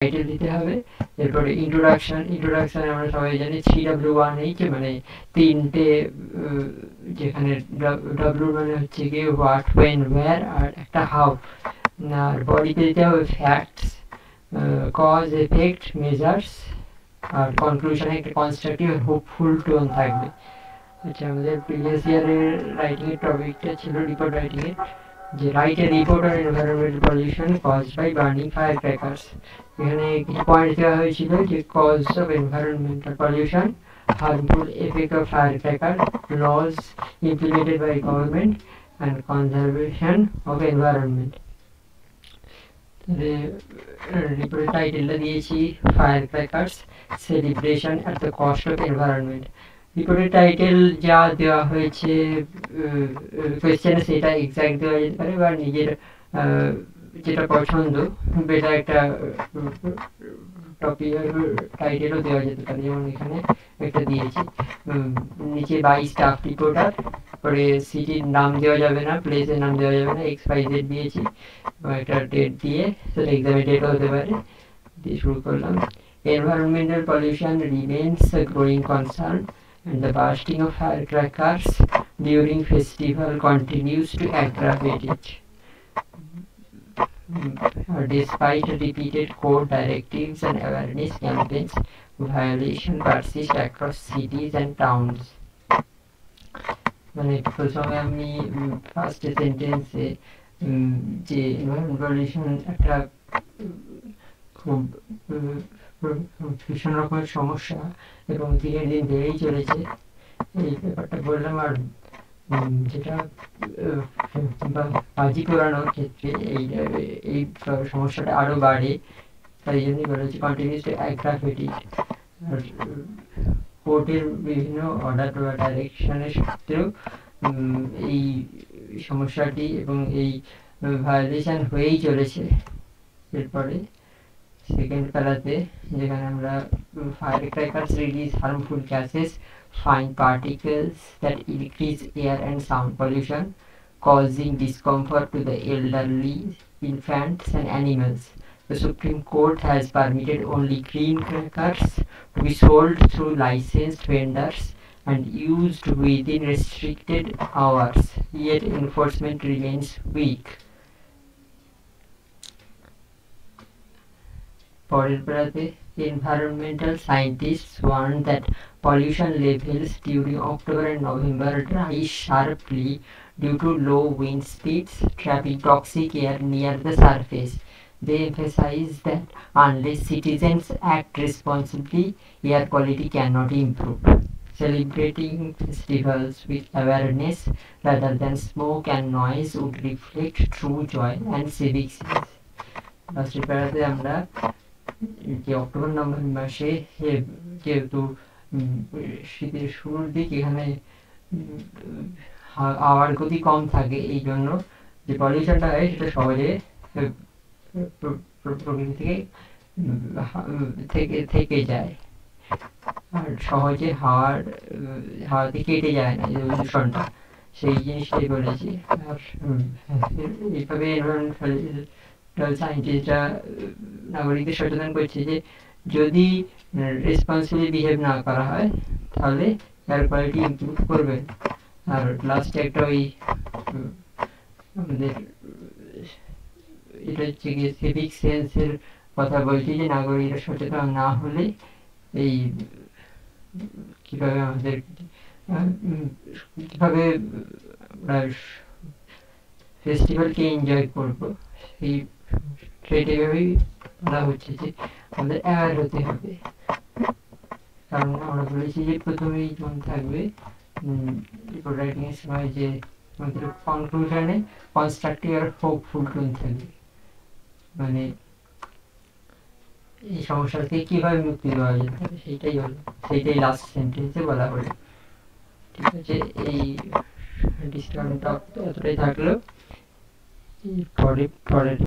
Title দিতে হবে। এরপরে ইন্ট্রোডাকশনে আমরা সবাই জানি 3W1H, মানে তিনটে, যেখানে W মানে হচ্ছে কি হোয়াট, ওয়েন, ওয়্যার, আর একটা হাউ। আর বডিতে দিতে হবে ফ্যাক্টস, কজ, এফেক্ট, মেজার্স, আর কনক্লুশনে একটা কনস্ট্রাকটিভ আর হোপফুল টোন থাকবে। আচ্ছা, আমাদের প্রিভিয়াস ইয়ারের রাইটিংয়ের টপিকটা ছিল রিপোর্ট রাইটিংয়ের, যে write a report on environmental pollution caused by burning fire crackers. এখানে কিছু পয়েন্ট দেওয়া হয়েছিল, যে cause of environmental pollution, harmful effect of firecracker, laws implemented by government, and conservation of environment. রিপোর্টের টাইটেলটা দিয়েছি fire crackers celebration at the cost of environment. রিপোর্টের title যা দেওয়া হয়েছে কোয়েশ্চেনে সেটা এক্সাক্ট দেওয়া যেতে পারে, বা নিজের যেটা পছন্দ সেটা একটা টপিক টাইটেলও দেওয়া যেতে পারে, যেমন এখানে একটা দিয়েছি নিচে বাই স্টাফ রিপোর্টার, পরে সিটির নাম দেওয়া যাবে না, প্লেসের নাম দেওয়া যাবে না, XYZ দিয়েছি, একটা ডেট দিয়ে, সেটা এক্সামের ডেটও হতে পারে, দিয়ে শুরু করলাম। Environmental pollution remains a growing concern and the bursting of firecrackers during festival continues to aggravate it. Despite repeated court directives and awareness campaigns, violation persist across cities and towns. মানে প্রথমে আমি ফার্স্ট সেন্টেন্সে যে environmental pollution একটা খুব ভীষণ রকমের সমস্যা এবং দিনের দিন বেড়েই চলেছে, এই ব্যাপারটা বললাম। আর যেটা বাজি পোড়ানোর ক্ষেত্রে এই সমস্যাটা আরও বাড়ে, তাই জন্যই বলেছি কন্টিনিউস টু অ্যাগ্রাভেট ইট। আর কোর্টের বিভিন্ন অর্ডার বা ডাইরেকশনের সত্ত্বেও এই সমস্যাটি এবং এই ভায়োলেশন হয়েই চলেছে। এরপরে সেকেন্ড প্যারাতে যেখানে আমরা firecrackers release harmful gases, fine particles that increase air and sound pollution, causing discomfort to the elderly, infants and animals. The Supreme Court has permitted only green crackers to be sold through licensed vendors and used within restricted hours, yet enforcement remains weak. পরের প্যারাতে environmental scientists warn that pollution levels during October and November rise sharply due to low wind speeds, trapping toxic air near the surface. They emphasize that unless citizens act responsibly, air quality cannot improve. Celebrating festivals with awareness rather than smoke and noise would reflect true joy and civic sense. লাস্টের প্যারাতে আমরা যে October November মাসে যেহেতু শীতের শুরুর দিক, এখানে হাওয়ার গতি কম থাকে, এই জন্য যে পলিউশনটা হয় সেটা সহজে প্রকৃতি থেকে যায়, আর সহজে হাওয়াতে কেটে যায় না যে দূষণটা, সেই জিনিসটাই বলেছি। আর এইভাবে সায়েন্টিস্টরা নাগরিকদের সচেতন করছে যে যদি রেসপন্সিবলি বিহেভ না করা হয় তাহলে এয়ার কোয়ালিটি ইমপ্রুভ করবে। আর লাস্টে একটা ওই আমাদের এটা হচ্ছে গিয়ে সিভিক সেন্সের কথা বলছি, যে নাগরিকরা সচেতন না হলে এই কীভাবে আমরা ফেস্টিভ্যালকে এনজয় করবো, সেই সেইভাবেই বলা হচ্ছে যে আমাদের অ্যাওয়ার হতে হবে। কারণ আমরা বলেছি যে প্রথমেই যেমন থাকবে রিপোর্ট রাইটিংয়ের সময় যে আমাদের কনক্লুশনে কনস্ট্রাকটিভ আর হোপফুল টোন থাকবে, মানে এই সমস্যা থেকে কীভাবে মুক্তি দেওয়া যেতে পারে সেইটাই লাস্ট সেন্টেন্সে বলা হলো। ঠিক আছে, এই ডিসকাউন্টটা এতটাই থাকলো। পরের